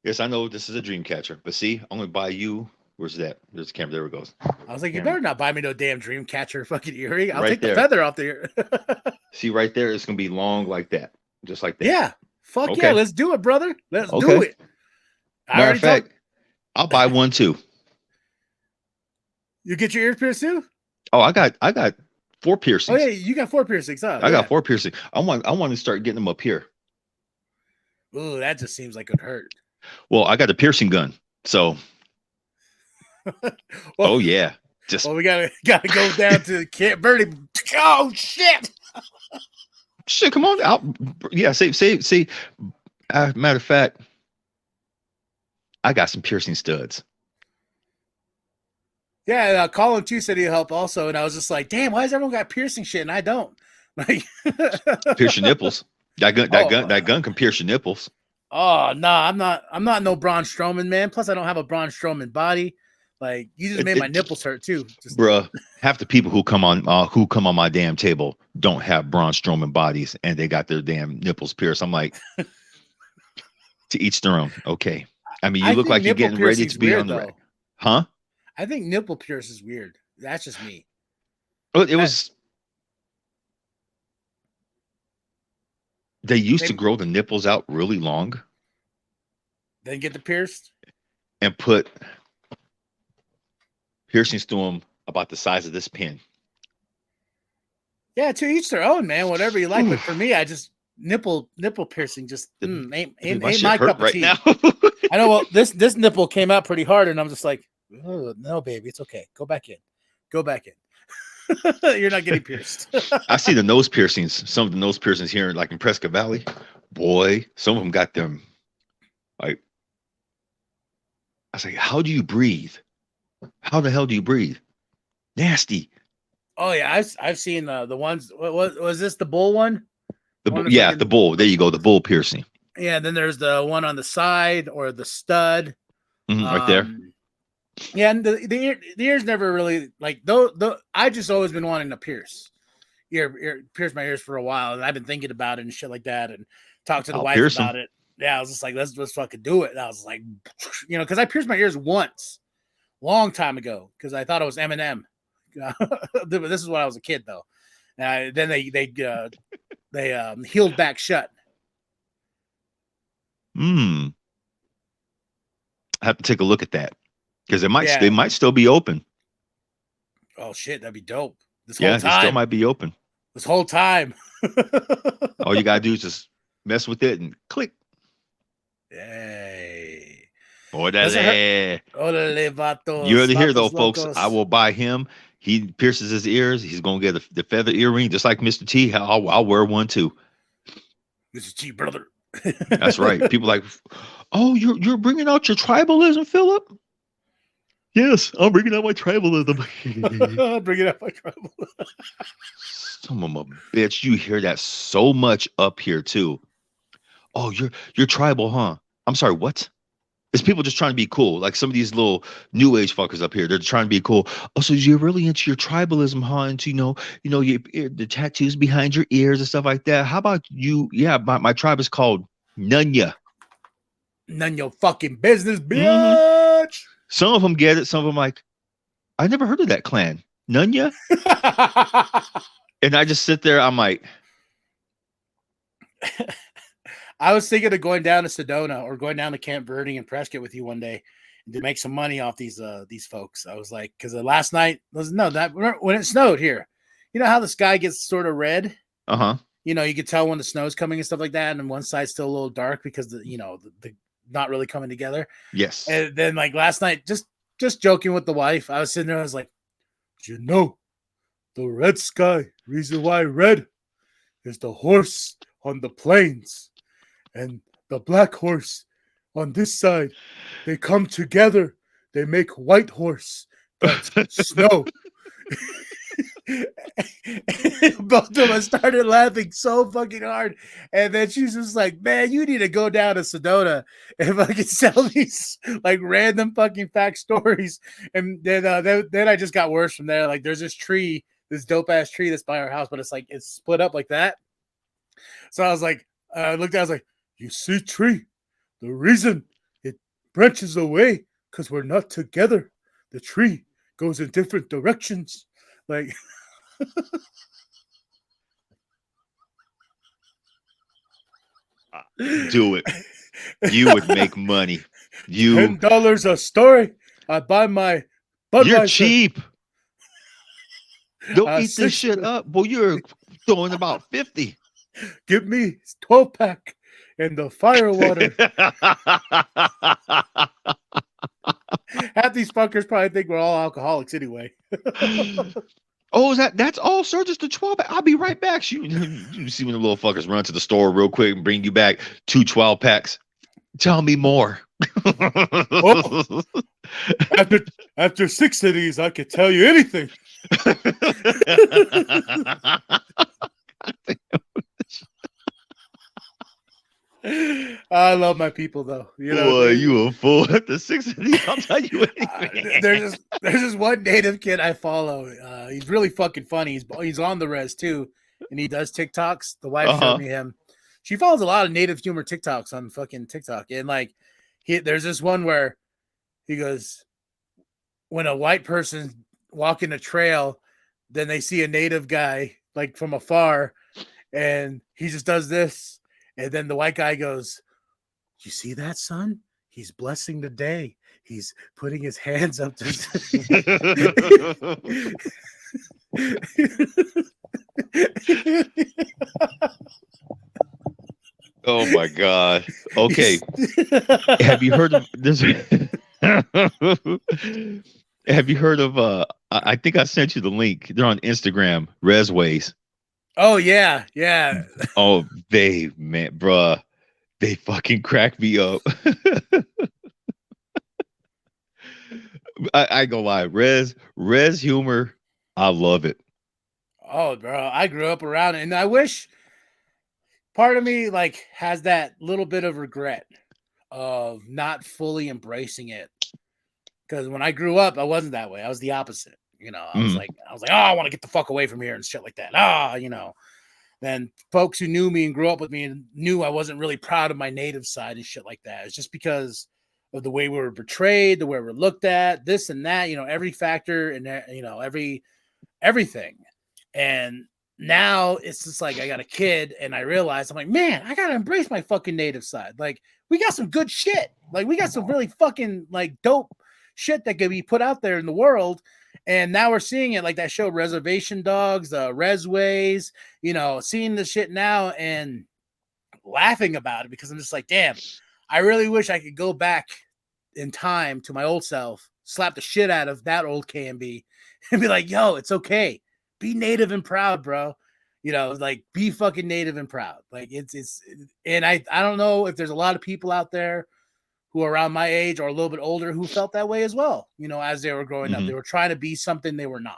[SPEAKER 3] yes, I know this is a dream catcher, but see, I'm gonna buy you. Where's that? There's the camera. There it goes.
[SPEAKER 2] I was like, you
[SPEAKER 3] Camera.
[SPEAKER 2] better not buy me no damn dream catcher fucking earring. I'll
[SPEAKER 3] Right
[SPEAKER 2] take the
[SPEAKER 3] there.
[SPEAKER 2] feather off there.
[SPEAKER 3] See right there, it's gonna be long like that, just like that.
[SPEAKER 2] Yeah, fuck
[SPEAKER 3] Okay.
[SPEAKER 2] yeah, let's do it, brother. Let's do
[SPEAKER 3] Okay.
[SPEAKER 2] it. I
[SPEAKER 3] Matter
[SPEAKER 2] already
[SPEAKER 3] of fact,
[SPEAKER 2] told
[SPEAKER 3] I'll buy one too.
[SPEAKER 2] you get your ear pierced too.
[SPEAKER 3] Oh, I got 4
[SPEAKER 2] Oh
[SPEAKER 3] piercings.
[SPEAKER 2] yeah, you got 4 piercings, huh?
[SPEAKER 3] I got 4 piercings. I want to start getting them up here.
[SPEAKER 2] Ooh, that just seems like it hurt.
[SPEAKER 3] Well, I got a piercing gun, so
[SPEAKER 2] Well,
[SPEAKER 3] oh yeah, just
[SPEAKER 2] well, we gotta go down to Camp Verde. Oh shit!
[SPEAKER 3] shit. Come on out. Yeah, see. Matter of fact, I got some piercing studs.
[SPEAKER 2] Yeah, Colin too said he'd help also, and I was just like, damn, why does everyone got piercing shit and I don't? Like,
[SPEAKER 3] Pierce your nipples. That gun can pierce your nipples.
[SPEAKER 2] oh no, I'm not no Braun Strowman, man. Plus, I don't have a Braun Strowman body. Like, you just made my nipples hurt too. Just,
[SPEAKER 3] Bruh, half the people who come on my damn table don't have Braun Strowman bodies, and they got their damn nipples pierced. I'm like, to each their own. Okay. I mean, you
[SPEAKER 2] I
[SPEAKER 3] look
[SPEAKER 2] think
[SPEAKER 3] like you're
[SPEAKER 2] nipple
[SPEAKER 3] getting ready
[SPEAKER 2] piercing's
[SPEAKER 3] to be
[SPEAKER 2] weird,
[SPEAKER 3] on the
[SPEAKER 2] though.
[SPEAKER 3] rack. Huh?
[SPEAKER 2] I think nipple pierce is weird. That's just me.
[SPEAKER 3] Well, it was. They used to
[SPEAKER 2] Maybe-
[SPEAKER 3] grow the nipples out really long
[SPEAKER 2] Then get the pierced.
[SPEAKER 3] and put piercings through them about the size of this pin.
[SPEAKER 2] Yeah, to each their own, man. Whatever you like. But for me, I just nipple piercing just ain't
[SPEAKER 3] Dude,
[SPEAKER 2] my
[SPEAKER 3] shit hurt
[SPEAKER 2] cup of tea.
[SPEAKER 3] now.
[SPEAKER 2] I know. Well, this nipple came out pretty hard, and I'm just like, oh, no, baby, it's okay. Go back in. You're not getting pierced.
[SPEAKER 3] I see the nose piercings. Some of the nose piercings here, like in Prescott Valley. Boy, some of them got them. Like, I was like, how do you breathe? How the hell do you breathe? Nasty.
[SPEAKER 2] Oh yeah, I've seen the ones. What was this? The bull one?
[SPEAKER 3] The bull. There you go. The bull piercing.
[SPEAKER 2] Yeah. Then there's the one on the side or the stud.
[SPEAKER 3] Right there.
[SPEAKER 2] Yeah, and the ears never really like though. I just always been wanting to pierce pierce my ears for a while, and I've been thinking about it and shit like that, and talked to the wife about it. Yeah, I was just like, let's fucking do it. And I was like, because I pierced my ears once, long time ago, because I thought it was Eminem. This is when I was a kid, though. Then they healed back shut.
[SPEAKER 3] I have to take a look at that because they might still be open.
[SPEAKER 2] Oh shit, that'd be dope. They
[SPEAKER 3] still might be open.
[SPEAKER 2] This whole time.
[SPEAKER 3] All you gotta do is just mess with it and click.
[SPEAKER 2] Hey.
[SPEAKER 3] Orale.
[SPEAKER 2] Orale, vatos.
[SPEAKER 3] You heard it here, though,
[SPEAKER 2] Locos.
[SPEAKER 3] folks. I will buy him. He pierces his ears. He's gonna get the feather earring, just like Mr. T. I'll wear one too.
[SPEAKER 2] Mr. T, brother.
[SPEAKER 3] That's right. People like, oh, you're bringing out your tribalism, Philip. Yes, I'm bringing out my tribalism.
[SPEAKER 2] Bringing out my tribalism.
[SPEAKER 3] Some of a bitch. You hear that so much up here too. Oh, you're tribal, huh? I'm sorry, what? It's people just trying to be cool. Like some of these little new age fuckers up here. They're trying to be cool. Oh, so you're really into your tribalism, huh? Into the tattoos behind your ears and stuff like that. How about you? Yeah, my tribe is called Nunya.
[SPEAKER 2] None your fucking business, bitch.
[SPEAKER 3] Mm-hmm. Some of them get it. Some of them like, I never heard of that clan, Nunya. And I just sit there. I'm like,
[SPEAKER 2] I was thinking of going down to Sedona or going down to Camp Verde and Prescott with you one day to make some money off these folks. I was like, because last night when it snowed here, you know how the sky gets sort of red. You know, you could tell when the snow's coming and stuff like that, and one side's still a little dark because the not really coming together.
[SPEAKER 3] Yes.
[SPEAKER 2] And then like last night, just joking with the wife, I was sitting there. I was like, the red sky, reason why red, is the horse on the plains and the black horse on this side. They come together. They make white horse. That's snow. Both of us started laughing so fucking hard. And then she's just like, man, you need to go down to Sedona and fucking sell these like random fucking fact stories. And then I just got worse from there. Like there's this tree, this dope ass tree that's by our house, but it's split up like that. So I was like, I looked at it, I was like, you see, tree, the reason it branches away because we're not together. The tree goes in different directions. Like,
[SPEAKER 3] do it. You would make money. You
[SPEAKER 2] $10 a story. I buy my Budweiser.
[SPEAKER 3] You're cheap. Don't eat this
[SPEAKER 2] 6
[SPEAKER 3] shit up. Well, you're throwing about 50.
[SPEAKER 2] Give me 12-pack and the fire water. Half these fuckers probably think we're all alcoholics anyway.
[SPEAKER 3] Oh, that's all, sir? Just the 12 pack. I'll be right back. You see when the little fuckers run to the store real quick and bring you back 2 12 packs. Tell me more.
[SPEAKER 2] Oh, after 6 of these, I could tell you anything. I love my people, though. You know,
[SPEAKER 3] boy, you a fool. After 6 of these, I'll tell you anything.
[SPEAKER 2] There's this one native kid I follow. He's really fucking funny. He's on the res too, and he does TikToks. The wife showed me him. She follows a lot of native humor TikToks on fucking TikTok, and like, there's this one where he goes, when a white person walking a trail, then they see a native guy like from afar, and he just does this. And then the white guy goes, you see that, son? He's blessing the day. He's putting his hands up to
[SPEAKER 3] Oh my God. Okay. Have you heard of this? Have you heard of I think I sent you the link. They're on Instagram, Resways.
[SPEAKER 2] Oh yeah, yeah.
[SPEAKER 3] Oh, bruh, they fucking crack me up. I ain't gonna lie, res humor, I love it.
[SPEAKER 2] Oh, bro, I grew up around it, and I wish part of me like has that little bit of regret of not fully embracing it. Because when I grew up, I wasn't that way. I was the opposite. You know, I was like, oh, I want to get the fuck away from here and shit like that. You know. Then folks who knew me and grew up with me and knew I wasn't really proud of my native side and shit like that. It's just because of the way we were portrayed, the way we're looked at, this and that, you know, every factor and, you know, everything. And now it's just like I got a kid and I realized I'm like, man, I got to embrace my fucking native side. Like, we got some good shit. Like, we got some really fucking like dope shit that could be put out there in the world. And now we're seeing it like that show Reservation Dogs, the Resways, you know, seeing the shit now and laughing about it because I'm just like, damn, I really wish I could go back in time to my old self, slap the shit out of that old KMB and be like, yo, it's okay. Be native and proud, bro. You know, like be fucking native and proud. Like and I don't know if there's a lot of people out there who are around my age or a little bit older who felt that way as well. You know, as they were growing up, they were trying to be something they were not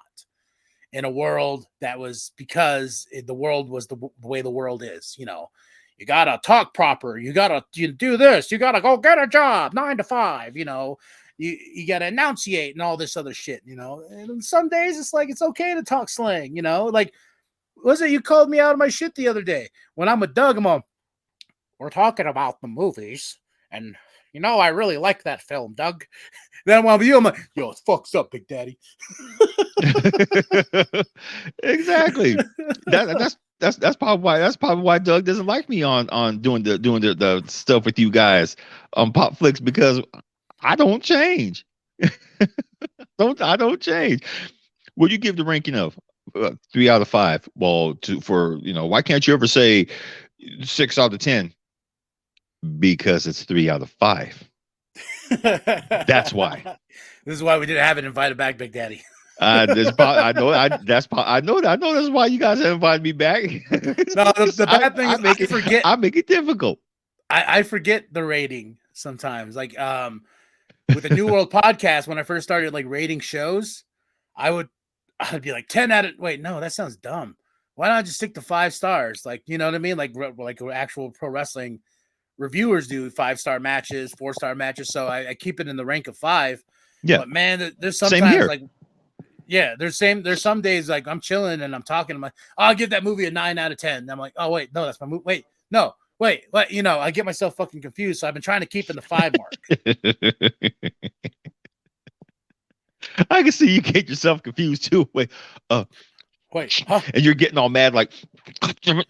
[SPEAKER 2] in a world that was because the world was the way the world is. You know, you got to talk proper. You got to do this. You got to go get a job 9 to 5, you know, you got to enunciate and all this other shit, you know, and some days it's like, it's okay to talk slang, you know, like, was it, you called me out of my shit the other day when I'm with Doug, I'm on, we're talking about the movies and, you know, I really like that film, Doug. Then while with you, I'm like, yo, it's fucks up, Big Daddy.
[SPEAKER 3] Exactly. That's probably why Doug doesn't like me on doing the stuff with you guys on Pop Flicks, because I don't change. I don't change. What do you give the ranking of 3 out of 5? Well, for you know, why can't you ever say 6 out of 10? Because it's 3 out of 5. That's why.
[SPEAKER 2] This is why we didn't have it invited back, Big Daddy.
[SPEAKER 3] I know that's why you guys haven't invited me back.
[SPEAKER 2] No, the bad thing is I forget.
[SPEAKER 3] I make it difficult.
[SPEAKER 2] I forget the rating sometimes. Like with the New World podcast, when I first started like rating shows, I'd be like 10 out of wait, no, that sounds dumb. Why not just stick to 5 stars? Like, you know what I mean? Like actual pro wrestling reviewers do 5-star matches, 4-star matches. So I keep it in the rank of 5.
[SPEAKER 3] Yeah.
[SPEAKER 2] But man, there's
[SPEAKER 3] Same
[SPEAKER 2] sometimes
[SPEAKER 3] here.
[SPEAKER 2] like there's some days like I'm chilling and I'm talking. I'm like, oh, I'll give that movie a 9 out of 10. And I'm like, oh wait, no, that's my movie. Wait, no, wait, what? You know, I get myself fucking confused. So I've been trying to keep in the 5 mark.
[SPEAKER 3] I can see you get yourself confused too. Wait,
[SPEAKER 2] huh?
[SPEAKER 3] And you're getting all mad, like your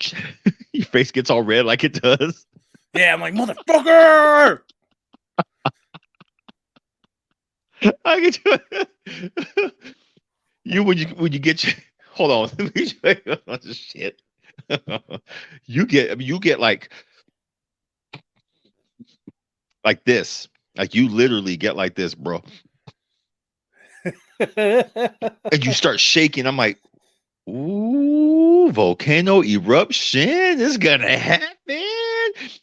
[SPEAKER 3] face gets all red, like it does.
[SPEAKER 2] Yeah, I'm like, motherfucker.
[SPEAKER 3] I get you when you get your hold on, let me show you this shit. You get like this, like you literally get like this, bro. And you start shaking. I'm like, ooh, volcano eruption is gonna happen.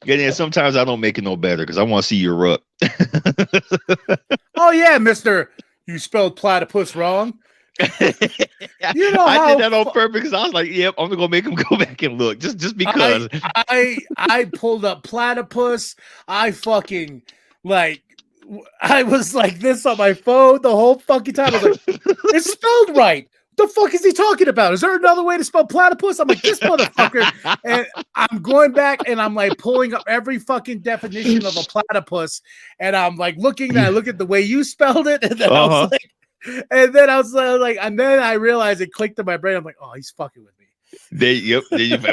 [SPEAKER 3] And then sometimes I don't make it no better because I want to see you erupt.
[SPEAKER 2] Oh yeah, Mister, you spelled platypus wrong.
[SPEAKER 3] You know, I did that on purpose because I was like, yep, I'm gonna make him go back and look just because.
[SPEAKER 2] I pulled up platypus. I fucking like. I was like this on my phone the whole fucking time. I was like, it's spelled right. What the fuck is he talking about? Is there another way to spell platypus? I'm like, this motherfucker. And I'm going back and I'm like pulling up every fucking definition of a platypus. And I'm like looking and I look at the way you spelled it. And then I was like, and then I realized it clicked in my brain. I'm like, oh, he's fucking with me.
[SPEAKER 3] Then you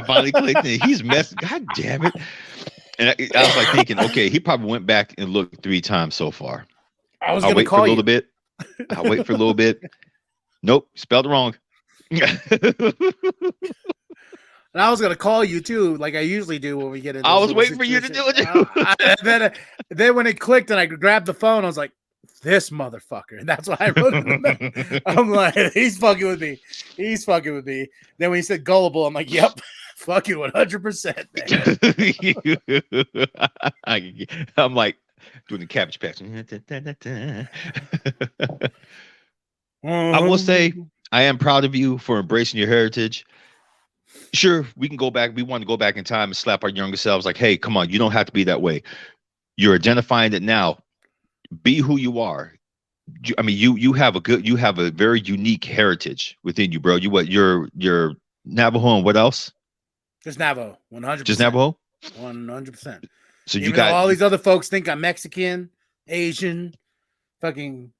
[SPEAKER 3] finally clicked and he's messing. God damn it. And I was like thinking, okay, he probably went back and looked 3 times so far.
[SPEAKER 2] I'll
[SPEAKER 3] wait for a little bit. I'll wait for a little bit. Nope, spelled it wrong.
[SPEAKER 2] And I was gonna call you too, like I usually do when we get into.
[SPEAKER 3] I was waiting for you to do
[SPEAKER 2] it. Then when it clicked and I grabbed the phone, I was like, "This motherfucker," and that's why I wrote it. I'm like, "He's fucking with me. He's fucking with me." Then when he said gullible, I'm like, "Yep, fucking
[SPEAKER 3] 100%." I'm like doing the cabbage patch. I will say I am proud of you for embracing your heritage. Sure, we can go back. We want to go back in time and slap our younger selves like, hey, come on, you don't have to be that way. You're identifying it now. Be who you are. I mean, you have a very unique heritage within you, bro. You're Navajo and what else?
[SPEAKER 2] Just Navajo, 100%.
[SPEAKER 3] Just Navajo?
[SPEAKER 2] 100%.
[SPEAKER 3] So
[SPEAKER 2] Even though all these other folks think I'm Mexican, Asian, fucking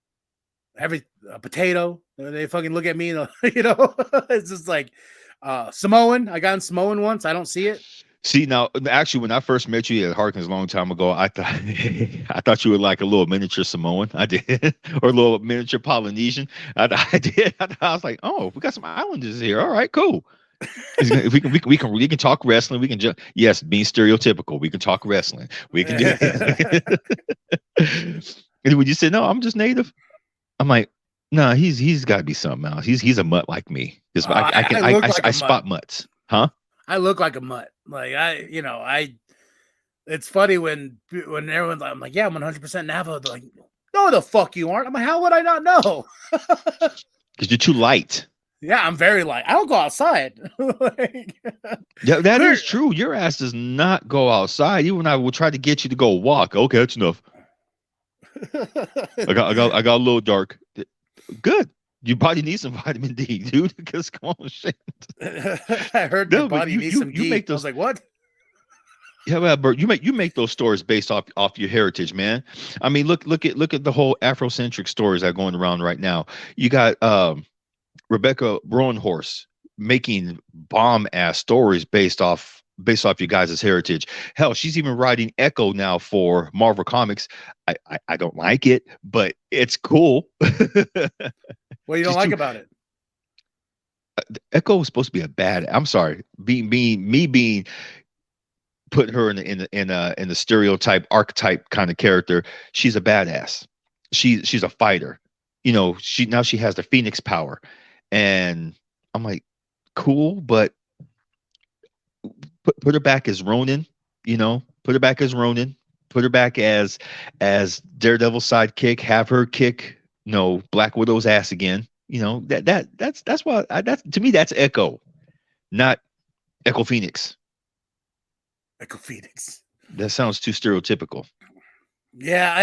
[SPEAKER 2] a potato. They fucking look at me, and, you know, it's just like Samoan. I got in Samoan once. I don't see it.
[SPEAKER 3] See, now, actually, when I first met you at Harkins a long time ago, I thought you were like a little miniature Samoan. I did, or a little miniature Polynesian. I did. I was like, oh, we got some islanders here. All right, cool. we can talk wrestling. We can just being stereotypical. We can talk wrestling. We can do it. And when you said no, I'm just native. I'm like, nah, he's got to be something else. He's a mutt like me. I spot mutts, huh?
[SPEAKER 2] I look like a mutt. Like it's funny when everyone's like, I'm like, yeah, I'm 100% Navajo. They're like, no, the fuck you aren't. I'm like, how would I not know?
[SPEAKER 3] Because you're too light.
[SPEAKER 2] Yeah, I'm very light. I don't go outside.
[SPEAKER 3] Yeah, that is true. Your ass does not go outside. Even when I will try to get you to go walk. Okay, that's enough. I got a little dark. Good. Your body needs some vitamin D, dude. Because come on, shit.
[SPEAKER 2] I heard your body needs some D. Make those, I was like, what?
[SPEAKER 3] Yeah, well, Bert, you make those stories based off your heritage, man. I mean, look at the whole Afrocentric stories that are going around right now. You got Rebecca Brownhorse making bomb ass stories based off you guys' heritage. Hell, she's even writing Echo now for Marvel Comics. I don't like it, but it's cool.
[SPEAKER 2] What do you don't like about it?
[SPEAKER 3] Echo was supposed to be a bad. I'm sorry, being putting her in the stereotype archetype kind of character. She's a badass. She's a fighter. you know, she has the Phoenix power, and I'm like, cool, but put her back as Ronin, you know, put her back as Ronin, put her back as Daredevil sidekick, have her kick, you know, Black Widow's ass again. You know, that's why that's to me that's Echo, not Echo Phoenix.
[SPEAKER 2] Echo Phoenix.
[SPEAKER 3] That sounds too stereotypical.
[SPEAKER 2] Yeah,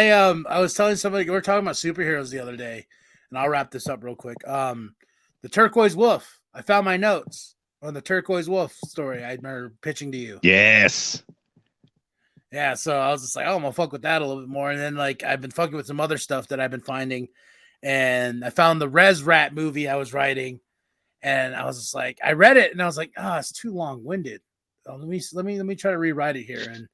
[SPEAKER 2] I was telling somebody we were talking about superheroes the other day, and I'll wrap this up real quick. The Turquoise Wolf. I found my notes on the Turquoise Wolf story I remember pitching to you.
[SPEAKER 3] Yes.
[SPEAKER 2] Yeah, so I was just like, oh, I'm gonna fuck with that a little bit more. And then like I've been fucking with some other stuff that I've been finding. And I found the Res Rat movie I was writing, and I was just like, I read it and I was like, oh, it's too long-winded. Let me try to rewrite it here. And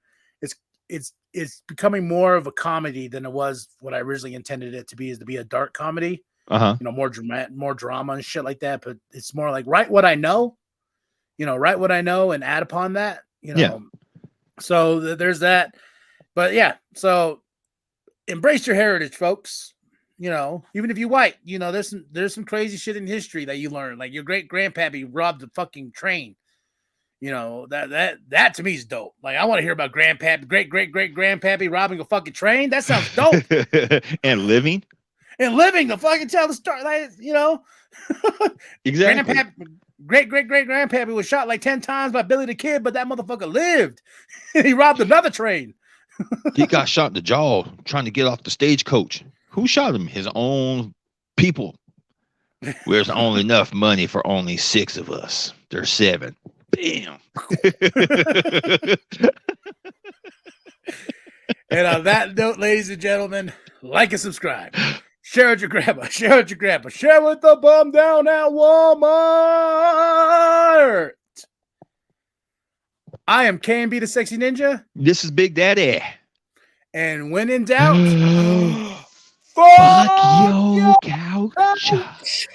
[SPEAKER 2] it's becoming more of a comedy than it was what I originally intended it to be, is to be a dark comedy.
[SPEAKER 3] Uh-huh.
[SPEAKER 2] You know, more drama and shit like that. But it's more like write what I know, write what I know and add upon that,
[SPEAKER 3] Yeah.
[SPEAKER 2] So there's that. But yeah, so embrace your heritage, folks. Even if you're white, there's some crazy shit in history that you learn. Like your great grandpappy robbed the fucking train. That to me is dope. Like I want to hear about great great grandpappy robbing a fucking train. That sounds dope.
[SPEAKER 3] And living
[SPEAKER 2] to fucking tell the story. Like,
[SPEAKER 3] exactly.
[SPEAKER 2] Great grandpappy was shot like 10 times by Billy the Kid, but that motherfucker lived. He robbed another train.
[SPEAKER 3] He got shot in the jaw trying to get off the stagecoach. Who shot him? His own people. There's only enough money for only 6 of us. There's 7. Bam.
[SPEAKER 2] And on that note, ladies and gentlemen, like and subscribe. Share with your grandma. Share with the bum down at Walmart. I am KMB the Sexy Ninja.
[SPEAKER 3] This is Big Daddy.
[SPEAKER 2] And when in doubt,
[SPEAKER 3] fuck your couch.